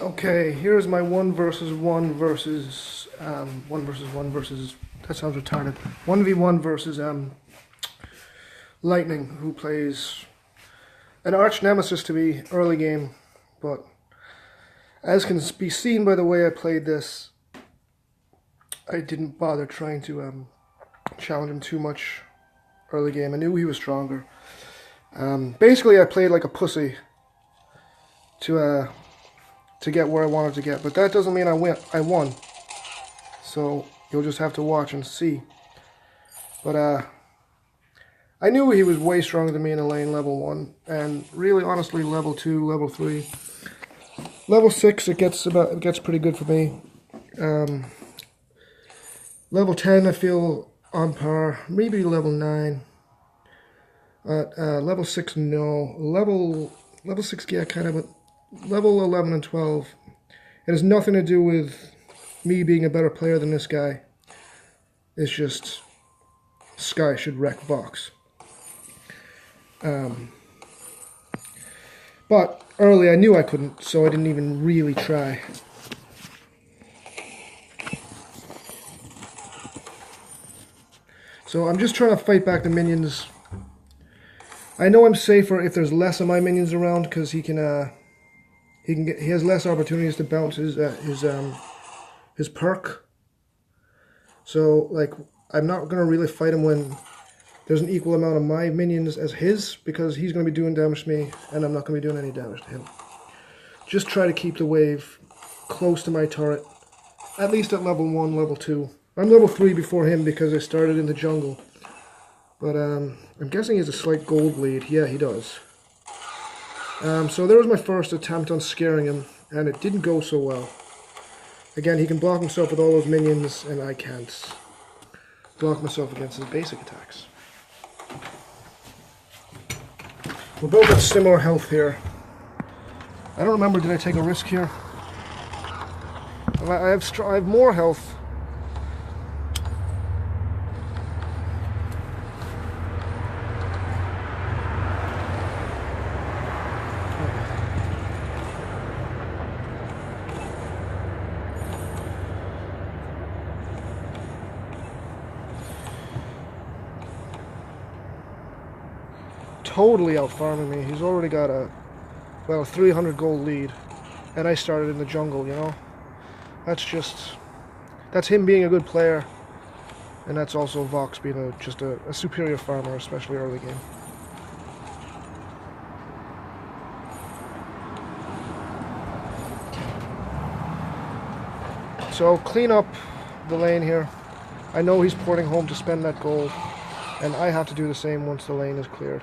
Okay, here's my one versus one versus that sounds retarded. 1v1 versus Lightning, who plays an arch nemesis to me early game, but as can be seen by the way I played this, I didn't bother trying to challenge him too much early game. I knew he was stronger. Basically, I played like a pussy to get where I wanted to get, but that doesn't mean I won. So you'll just have to watch and see. But I knew he was way stronger than me in the lane, level 1, and really, honestly, level 2, level 3, level 6. It gets pretty good for me. Level 10, I feel on par. Maybe level 9. Level 6, no. Level 6, yeah, kind of. But level 11 and 12, it has nothing to do with me being a better player than this guy. It's just Skye should wreck Vox. But early I knew I couldn't, so I didn't even really try. So I'm just trying to fight back the minions. I know I'm safer if there's less of my minions around, because he has less opportunities to bounce his perk. So like, I'm not gonna really fight him when there's an equal amount of my minions as his, because he's gonna be doing damage to me and I'm not gonna be doing any damage to him. Just try to keep the wave close to my turret, at least at level 1, level 2. I'm level 3 before him because I started in the jungle. But I'm guessing he has a slight gold lead. Yeah, he does. So there was my first attempt on scaring him, and it didn't go so well. Again, he can block himself with all those minions, and I can't block myself against his basic attacks. We're both at similar health here. I don't remember, did I take a risk here? I have more health. Totally out farming me. He's already got a 300 gold lead, and I started in the jungle, you know. That's him being a good player, and that's also Vox being just a superior farmer, especially early game. So clean up the lane here. I know he's porting home to spend that gold, and I have to do the same once the lane is cleared.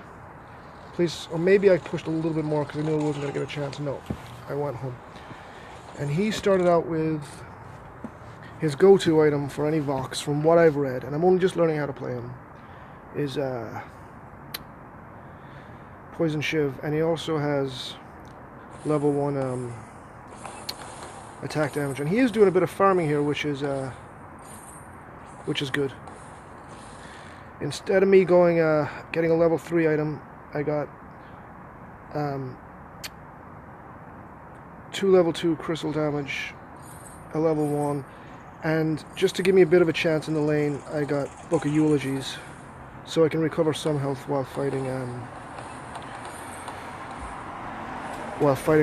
Please, or maybe I pushed a little bit more because I knew I wasn't going to get a chance. No, I went home. And he started out with his go-to item for any Vox, from what I've read, and I'm only just learning how to play him, is Poison Shiv, and he also has level 1 attack damage, and he is doing a bit of farming here, which is good. Instead of me going getting a level 3 item, I got 2 level 2 crystal damage, a level 1, and just to give me a bit of a chance in the lane, I got Book of Eulogies, so I can recover some health while fighting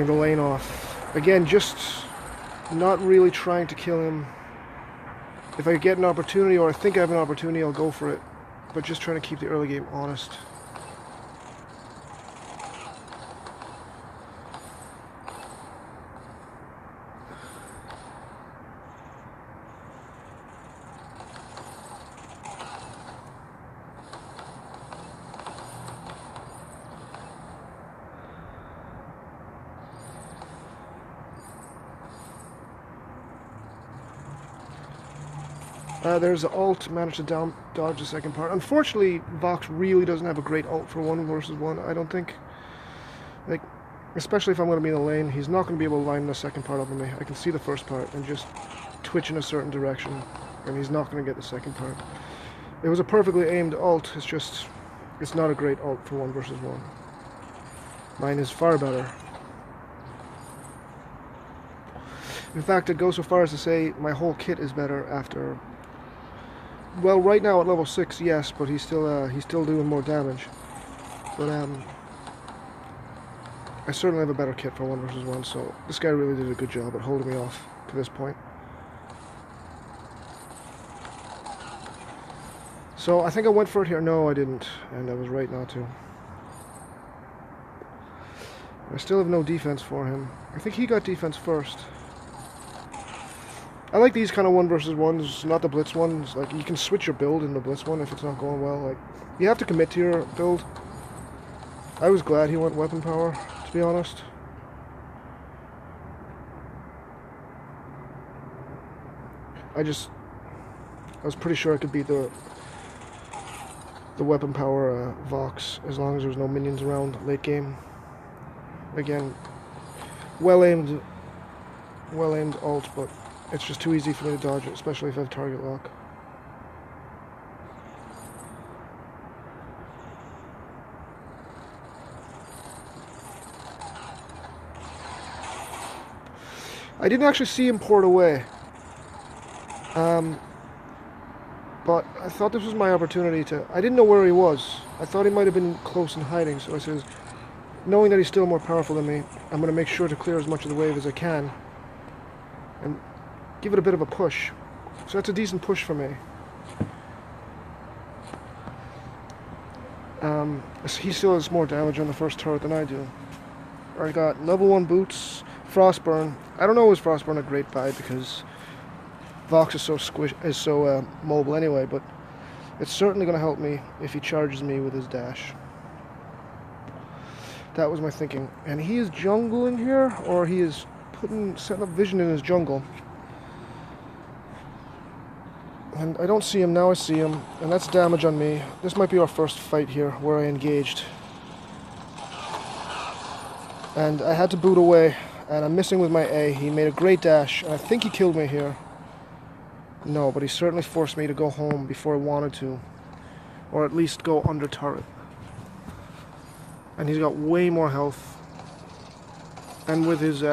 the lane off. Again, just not really trying to kill him. If I get an opportunity, or I think I have an opportunity, I'll go for it, but just trying to keep the early game honest. There's the ult, managed to dodge the second part. Unfortunately, Vox really doesn't have a great ult for 1 versus 1, I don't think. Like, especially if I'm going to be in the lane, he's not going to be able to line the second part up on me. I can see the first part and just twitch in a certain direction, and he's not going to get the second part. It was a perfectly aimed ult, it's not a great ult for 1 versus 1. Mine is far better. In fact, I'd go so far as to say my whole kit is better after. Well, right now at level 6, yes, but he's still doing more damage. But I certainly have a better kit for 1 versus 1. So this guy really did a good job at holding me off to this point. So I think I went for it here. No, I didn't, and I was right not to. I still have no defense for him. I think he got defense first. I like these kind of 1 versus 1s, not the blitz ones. Like, you can switch your build in the blitz one if it's not going well. Like, you have to commit to your build. I was glad he went weapon power, to be honest. I was pretty sure I could beat the weapon power Vox as long as there was no minions around late game. Again, well aimed ult, but it's just too easy for me to dodge it, especially if I have target lock. I didn't actually see him port away. But I thought this was my opportunity to... I didn't know where he was. I thought he might have been close and hiding, so I says, knowing that he's still more powerful than me, I'm going to make sure to clear as much of the wave as I can. And give it a bit of a push. So that's a decent push for me. He still has more damage on the first turret than I do. I got level 1 boots, Frostburn. I don't know is Frostburn a great buy because Vox is so mobile anyway, but it's certainly going to help me if he charges me with his dash. That was my thinking. And he is jungling here, or he is setting up vision in his jungle. And I don't see him, now I see him, and that's damage on me. This might be our first fight here, where I engaged. And I had to boot away, and I'm missing with my A. He made a great dash, and I think he killed me here. No, but he certainly forced me to go home before I wanted to. Or at least go under turret. And he's got way more health. And with his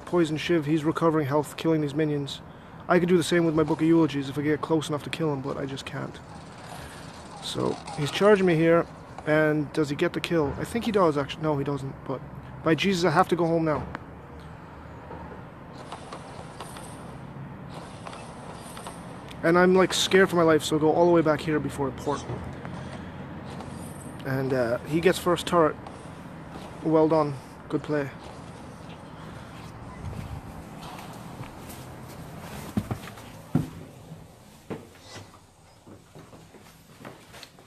poison shiv, he's recovering health, killing these minions. I could do the same with my Book of Eulogies if I get close enough to kill him, but I just can't. So, he's charging me here, and does he get the kill? I think he does, actually. No, he doesn't, but by Jesus, I have to go home now. And I'm like scared for my life, so I'll go all the way back here before I port. And he gets first turret. Well done. Good play.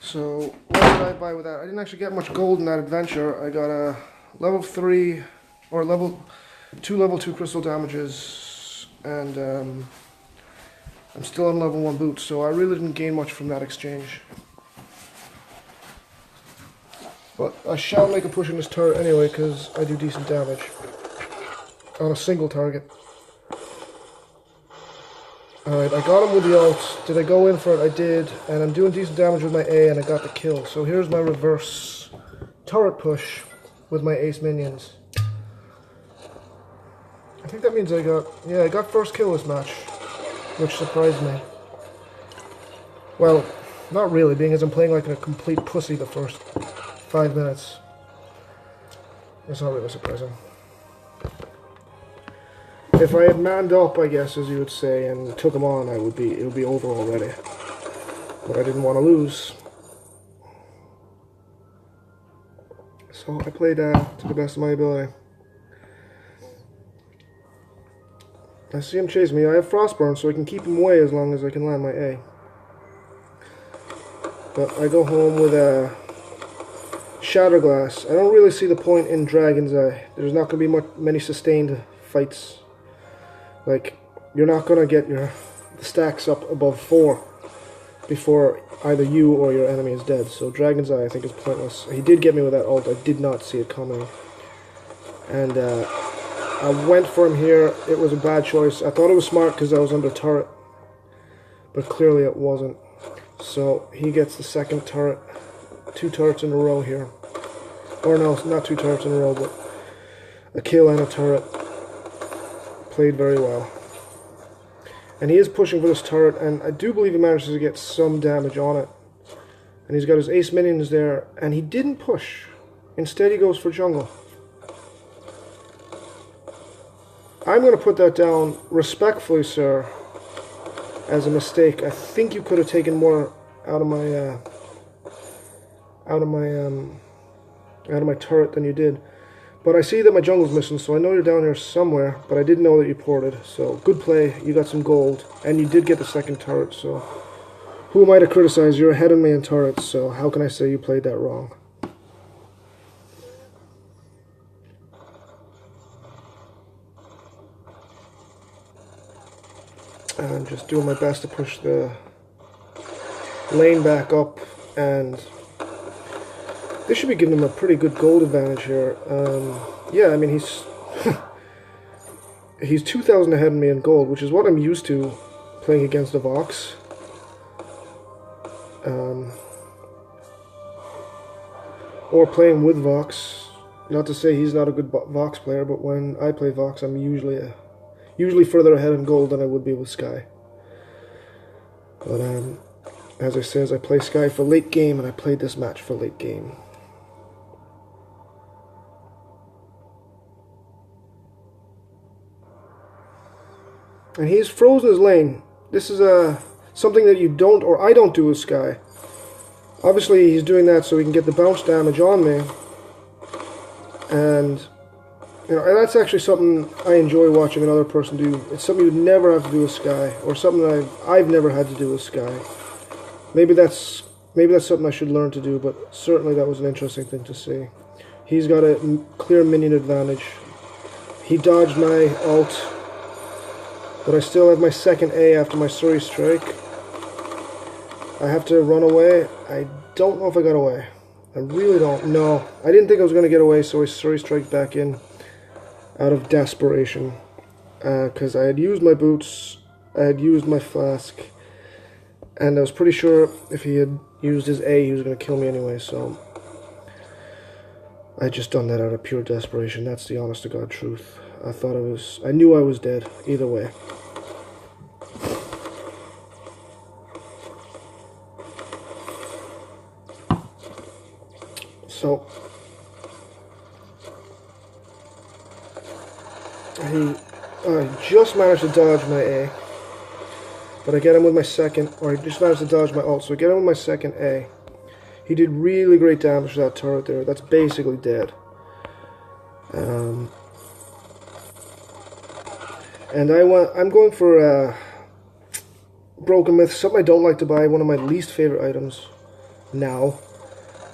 So, what did I buy with that? I didn't actually get much gold in that adventure. I got a level 3, or level 2 crystal damages, and I'm still on level 1 boots, so I really didn't gain much from that exchange. But I shall make a push in this turret anyway, because I do decent damage on a single target. Alright, I got him with the ult. Did I go in for it? I did, and I'm doing decent damage with my A, and I got the kill. So here's my reverse turret push with my ace minions. I think that means I got first kill this match, which surprised me. Well, not really, being as I'm playing like a complete pussy the first 5 minutes. That's not really surprising. If I had manned up, I guess, as you would say, and took him on, it would be over already. But I didn't want to lose. So I played to the best of my ability. I see him chase me. I have Frostburn, so I can keep him away as long as I can land my A. But I go home with a Shatterglass. I don't really see the point in Dragon's Eye. There's not going to be many sustained fights. Like, you're not going to get the stacks up above 4 before either you or your enemy is dead. So Dragon's Eye, I think, is pointless. He did get me with that ult. I did not see it coming. And I went for him here. It was a bad choice. I thought it was smart because I was under turret. But clearly it wasn't. So he gets the second turret. 2 turrets in a row here. Or no, not 2 turrets in a row, but a kill and a turret. played very well. And he is pushing for this turret, and I do believe he manages to get some damage on it. And he's got his ace minions there, and he didn't push. Instead he goes for jungle. I'm going to put that down respectfully, sir, as a mistake. I think you could have taken more out of my turret than you did. But I see that my jungle's missing, so I know you're down here somewhere, but I didn't know that you ported. So, good play, you got some gold, and you did get the second turret, so who am I to criticize? You're ahead of me in turrets, so how can I say you played that wrong? I'm just doing my best to push the lane back up, and this should be giving him a pretty good gold advantage here. Yeah, I mean, he's he's 2,000 ahead of me in gold, which is what I'm used to playing against the Vox. Or playing with Vox. Not to say he's not a good Vox player, but when I play Vox, I'm usually further ahead in gold than I would be with skye. But as I said, I play skye for late game, and I played this match for late game. And he's frozen his lane. This is something that you don't, or I don't do with skye. Obviously, he's doing that so he can get the bounce damage on me. And, you know, and that's actually something I enjoy watching another person do. It's something you'd never have to do with skye, or something that I've never had to do with skye. Maybe that's something I should learn to do, but certainly that was an interesting thing to see. He's got a clear minion advantage. He dodged my ult, but I still have my second A after my Surrey strike. I have to run away. I don't know if I got away. I really don't. No, I didn't think I was going to get away, so I Surrey strike back in out of desperation. Because I had used my boots, I had used my flask, and I was pretty sure if he had used his A, he was going to kill me anyway, so I just done that out of pure desperation. That's the honest to God truth. I knew I was dead, either way. So, I just managed to dodge my A, but I get him with my second, or I just managed to dodge my ult, so I get him with my second A. He did really great damage to that turret there. That's basically dead. And I'm going for Broken Myth, something I don't like to buy, one of my least favorite items now.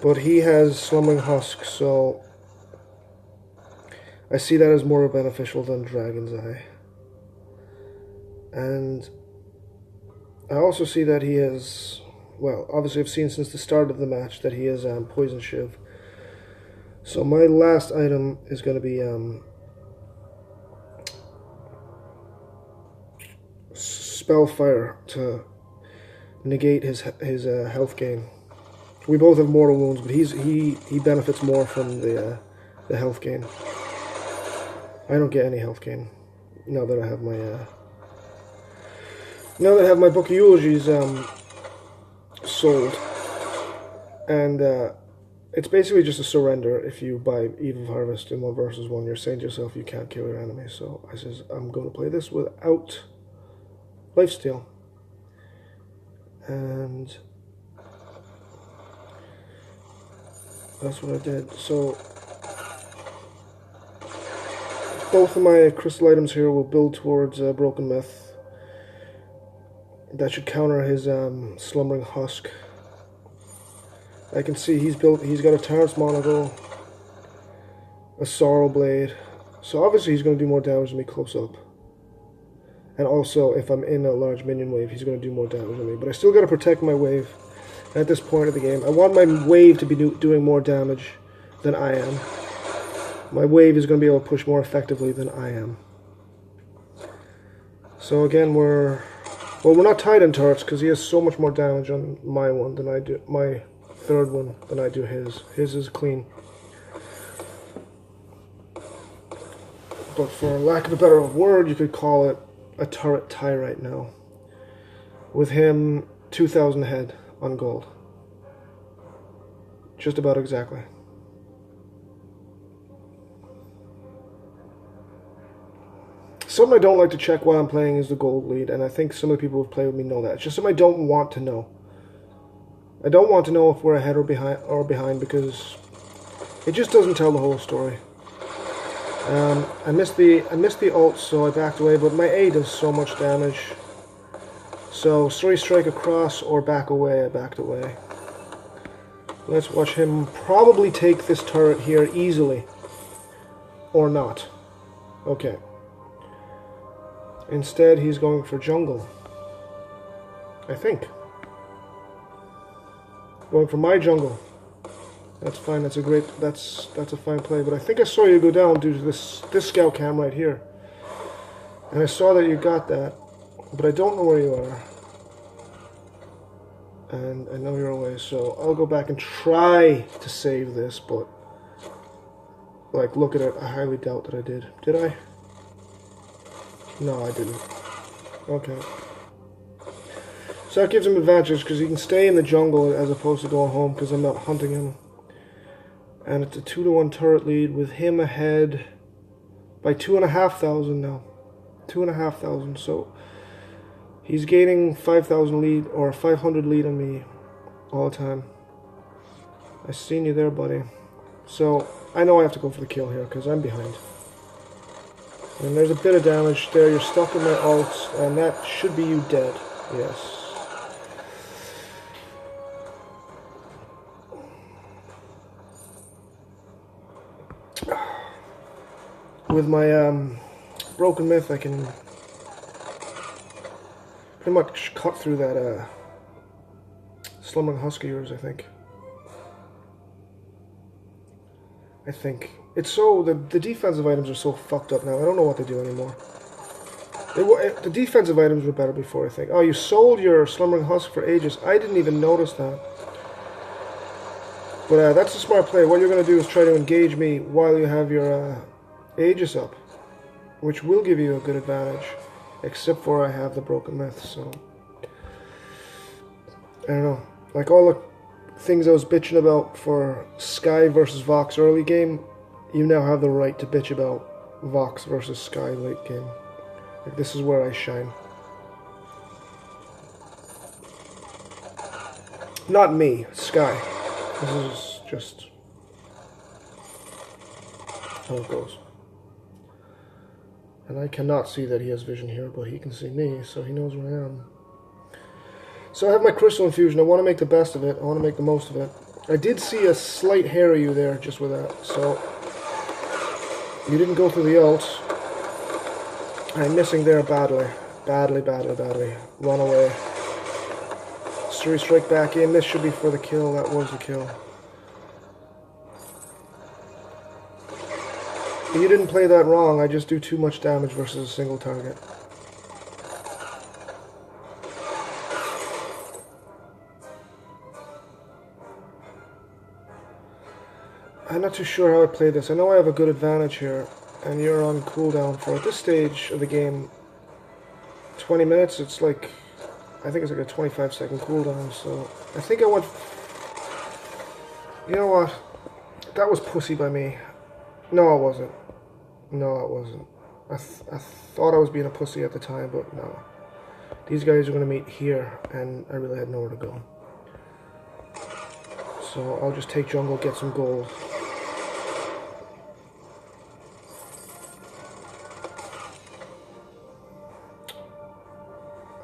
But he has Slumbering Husk, so I see that as more beneficial than Dragon's Eye. And I also see that he has, well, obviously I've seen since the start of the match that he has Poison Shiv. So my last item is going to be Spellfire to negate his health gain. We both have mortal wounds, but he benefits more from the health gain. I don't get any health gain now that I have my Book of Eulogies sold, and it's basically just a surrender. If you buy Eve of Harvest in 1 versus 1, you're saying to yourself you can't kill your enemy. So I says I'm going to play this without lifesteal, and that's what I did. So both of my crystal items here will build towards Broken Myth. That should counter his Slumbering Husk. I can see he's got a Tyrant's Monocle, a Sorrow Blade. So obviously he's going to do more damage than me close up. And also, if I'm in a large minion wave, he's going to do more damage than me. But I still got to protect my wave at this point of the game. I want my wave to be doing more damage than I am. My wave is going to be able to push more effectively than I am. So again, we're not tied in turrets because he has so much more damage on my one than I do, my third one, than I do his. His is clean. but for lack of a better word, you could call it a turret tie right now. With him 2,000 head on gold. Just about exactly. Something I don't like to check while I'm playing is the gold lead, and I think some of the people who've played with me know that. It's just something I don't want to know. I don't want to know if we're ahead or behind because it just doesn't tell the whole story. I missed the ult, so I backed away, but my A does so much damage. So, straight strike across or back away, I backed away. Let's watch him probably take this turret here easily. Or not. Okay. Instead, he's going for jungle. I think. Going for my jungle. That's fine, that's a fine play. But I think I saw you go down due to this scout cam right here. And I saw that you got that. But I don't know where you are. And I know you're away, so I'll go back and try to save this, but like, look at it, I highly doubt that I did. Did I? No, I didn't. Okay. So that gives him advantage because he can stay in the jungle as opposed to going home because I'm not hunting him. And it's a 2-to-1 turret lead with him ahead by 2,500 now. 2,500, so he's gaining 5,000 lead or 500 lead on me all the time. I seen you there, buddy. So I know I have to go for the kill here because I'm behind. And there's a bit of damage there. You're stuck in my ults, and that should be you dead. Yes. With my broken myth, I can pretty much cut through that slumbering husk of yours, I think. It's so, the defensive items are so fucked up now. I don't know what they do anymore. The defensive items were better before, I think. Oh, you sold your slumbering husk for ages. I didn't even notice that. But that's a smart play. What you're going to do is try to engage me while you have your Aegis up, which will give you a good advantage, except for I have the broken myth, so I don't know. Like all the things I was bitching about for Skye versus Vox early game, you now have the right to bitch about Vox versus Skye late game. Like, this is where I shine. Not me, Skye. This is just how it goes. And I cannot see that he has vision here, but he can see me, so he knows where I am. So I have my crystal infusion. I want to make the best of it. I want to make the most of it. I did see a slight hair of you there just with that, so you didn't go through the ult. I'm missing there badly. Badly. Run away. Straight strike back in. This should be for the kill. That was the kill. You didn't play that wrong. I just do too much damage versus a single target. I'm not too sure how I play this. I know I have a good advantage here, and you're on cooldown for, at this stage of the game, 20 minutes. It's like, I think it's like a 25-second cooldown, so I think I went... You know what? That was pussy by me. No, it wasn't. No, it wasn't. I thought I was being a pussy at the time, but no. These guys are going to meet here, and I really had nowhere to go. So I'll just take jungle, get some gold.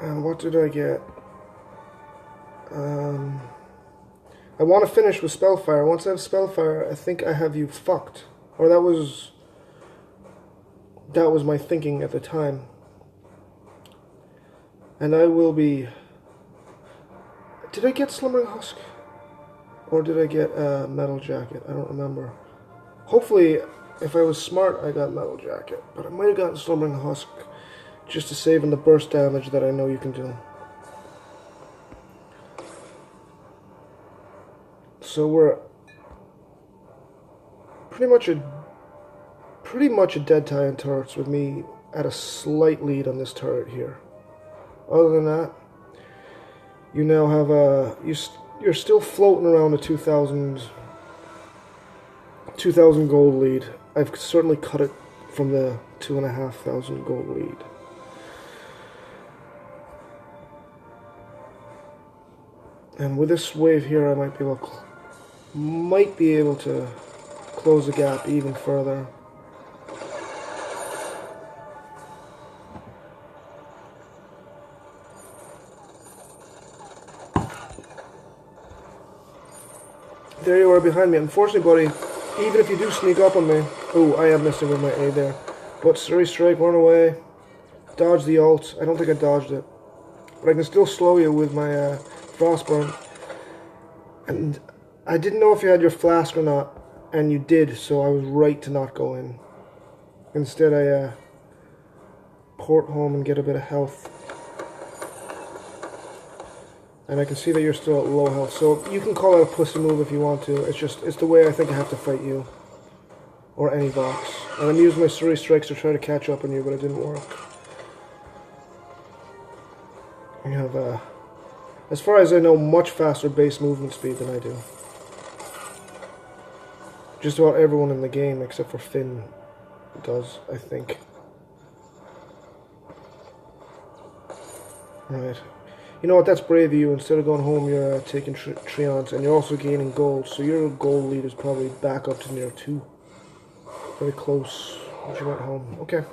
And what did I get? I want to finish with Spellfire. Once I have Spellfire, I think I have you fucked. Or that was my thinking at the time. And I will be... Did I get Slumbering Husk? Or did I get Metal Jacket? I don't remember. Hopefully, if I was smart, I got Metal Jacket. But I might have gotten Slumbering Husk just to save in the burst damage that I know you can do. So we're pretty pretty much a dead tie in turrets with me at a slight lead on this turret here. Other than that, you now have a... You're still floating around a 2,000 gold lead. I've certainly cut it from the 2,500 gold lead. And with this wave here, I might be able to close the gap even further. There you are behind me. Unfortunately, buddy, even if you do sneak up on me... Oh, I am missing with my A there. But Surrey Strike, run away. Dodge the ult. I don't think I dodged it. But I can still slow you with my Frostburn. And I didn't know if you had your flask or not. And you did, so I was right to not go in. Instead, I port home and get a bit of health. And I can see that you're still at low health, so you can call it a pussy move if you want to. It's the way I think I have to fight you. Or any box. And I'm using my Surrey Strikes to try to catch up on you, but it didn't work. You have, as far as I know, much faster base movement speed than I do. Just about everyone in the game, except for Finn, does, I think. Right. You know what, that's brave of you. Instead of going home, you're taking Treants, and you're also gaining gold, so your gold lead is probably back up to near 2. Very close, but you went home. Okay.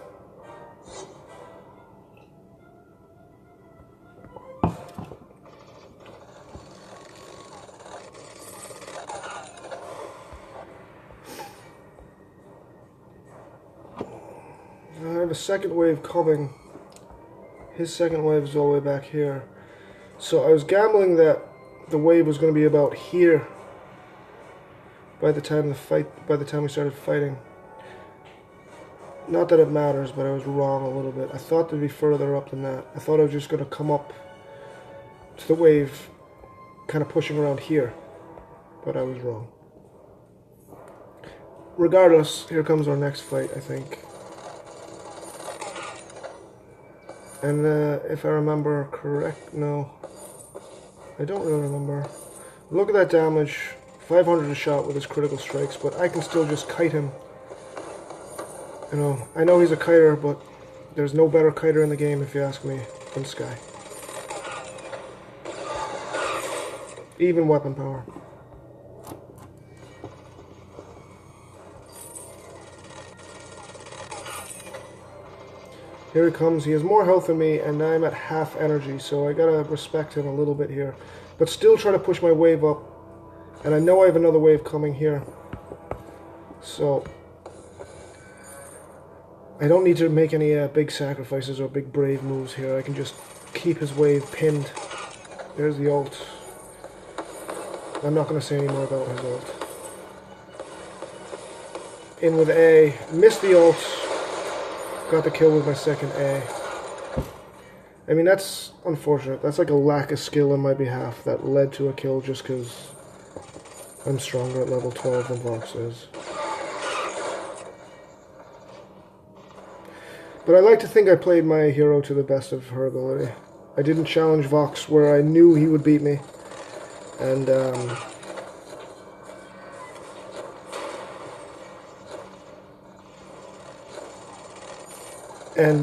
I have a second wave coming. His second wave is all the way back here. So I was gambling that the wave was going to be about here by the time we started fighting. Not that it matters, but I was wrong a little bit. I thought they'd be further up than that. I thought I was just going to come up to the wave, kind of pushing around here, but I was wrong. Regardless, here comes our next fight, I think. And if I remember correct, no. I don't really remember. Look at that damage. 500 a shot with his critical strikes, but I can still just kite him. You know, I know he's a kiter, but there's no better kiter in the game, if you ask me, than Skye. Even weapon power. Here he comes. He has more health than me, and I'm at half energy, so I gotta respect him a little bit here. But still try to push my wave up. And I know I have another wave coming here. So I don't need to make any big sacrifices or big brave moves here. I can just keep his wave pinned. There's the ult. I'm not going to say any more about his ult. In with A. Missed the ult. Got the kill with my second A. I mean, that's unfortunate. That's like a lack of skill on my behalf that led to a kill just because I'm stronger at level 12 than Vox is. But I like to think I played my hero to the best of her ability. I didn't challenge Vox where I knew he would beat me. And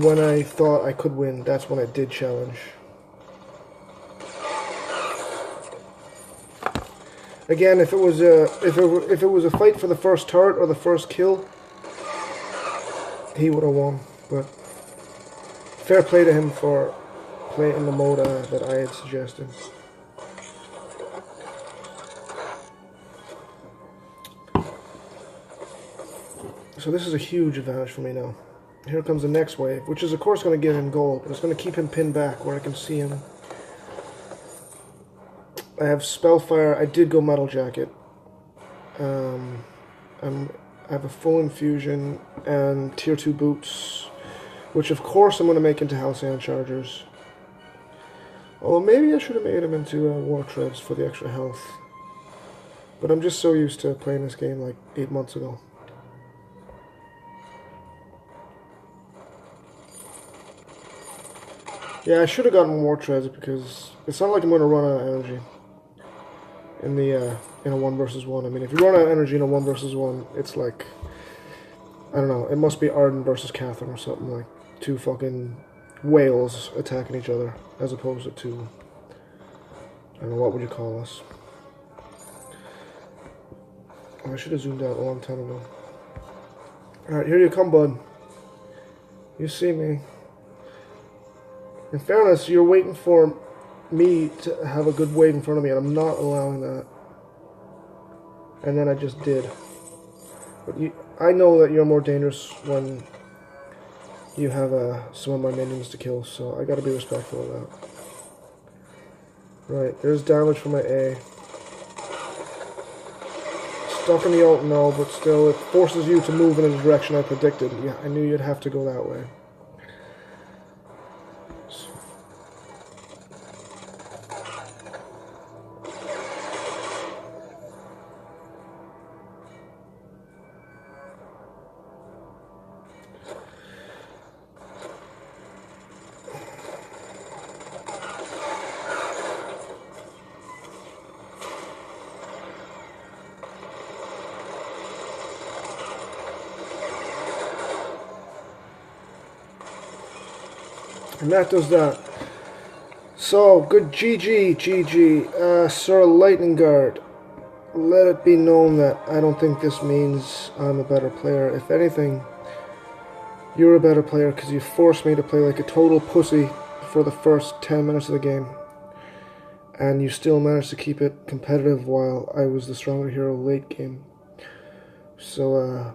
when I thought I could win, that's when I did challenge. Again, if it was a fight for the first turret or the first kill, he would have won. But fair play to him for playing in the mode that I had suggested. So this is a huge advantage for me now. Here comes the next wave, which is of course going to give him gold, but it's going to keep him pinned back where I can see him. I have Spellfire. I did go Metal Jacket. I have a full infusion and tier 2 boots, which of course I'm going to make into Halcyon Chargers. Although maybe I should have made them into War Treads for the extra health. But I'm just so used to playing this game like 8 months ago. Yeah, I should have gotten more treads because it's not like I'm going to run out of energy in the in a 1 versus 1. I mean, if you run out of energy in a 1 versus 1, it's like, I don't know, it must be Arden versus Catherine or something, like two fucking whales attacking each other as opposed to two, I don't know, what would you call us? Oh, I should have zoomed out a long time ago. Alright, here you come, bud. You see me. In fairness, you're waiting for me to have a good wave in front of me, and I'm not allowing that. And then I just did. But I know that you're more dangerous when you have some of my minions to kill, so I gotta be respectful of that. Right, there's damage from my A. Stuck in the ult, no, but still, it forces you to move in the direction I predicted. Yeah, I knew you'd have to go that way. And that does that. So, good GG, Sir Lightning Guard. Let it be known that I don't think this means I'm a better player. If anything, you're a better player because you forced me to play like a total pussy for the first 10 minutes of the game. And you still managed to keep it competitive while I was the stronger hero late game. So,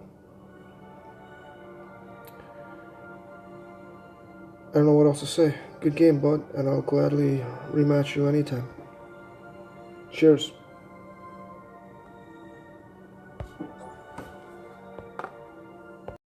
I don't know what else to say. Good game, bud, and I'll gladly rematch you anytime. Cheers.